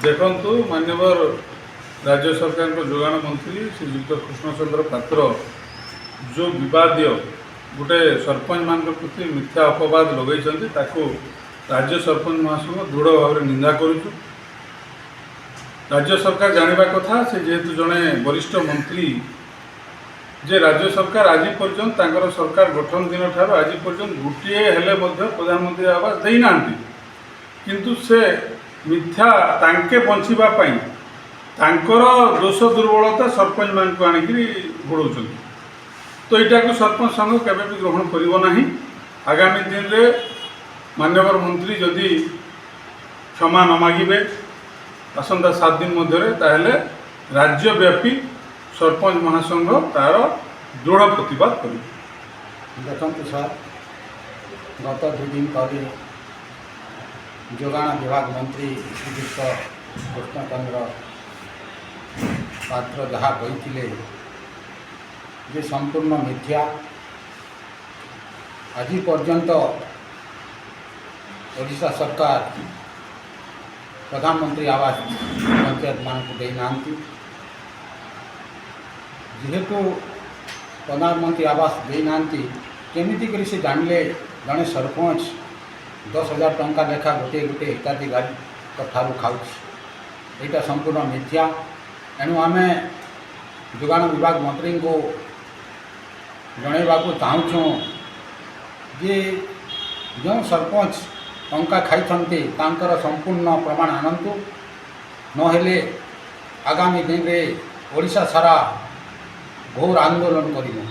देखु माननीय राज्य सरकार जोगाण मंत्री श्रीजुक्त कृष्णचंद्र पात्र जो विवादीय गोटे सरपंच मान प्रति मिथ्या अपवाद लगे राज्य सरपंच महासंघ दृढ़ भाव में निंदा करुचु। राज्य सरकार जानिबा कथा से जेहेतु जड़े वरिष्ठ मंत्री जे राज्य सरकार आज पर्यंत तांकर सरकार गठन दिन ठार आज पर्यंत गोटे हेले प्रधानमंत्री आवास देना किंतु से मिथ्या तांके बंचिबा पई तांकर दोष दुर्बलता सरपंच मान को आनिकी घोड़ौं। तो यहाँ को सरपंच संघ केवे भी ग्रहण करिवो नाही। आगामी दिन में माननीय मंत्री जदि क्षमा न मागिबे आसंता 7 दिन मध्य ताहले राज्यव्यापी सरपंच महासंघ तार दृढ़ प्रतिवाद कर। देखु सर गत 2 दिन तले जोगाण विभाग मंत्री श्रीयुक्त कृष्णचंद्र पात्र जहाँ कही जे संपूर्ण मिथ्या। आज पर्यंत ओडिशा सरकार प्रधानमंत्री आवास पंचायत मान को देना जेहेतु प्रधानमंत्री आवास देना केमिति करी से जानले जड़े सरपंच 10,000 टंका लेखा गोटे गोटे हिताधिकारी ठारू खाऊँ यहाँ संपूर्ण मिथ्या। एणु आम जोगाण विभाग मंत्री को जनइबा चाहूँ जे जो सरपंच टंका खाई तांकर संपूर्ण प्रमाण आनंतु नहेले आगामी दिन में ओडिशा सारा घोर आंदोलन करूँ।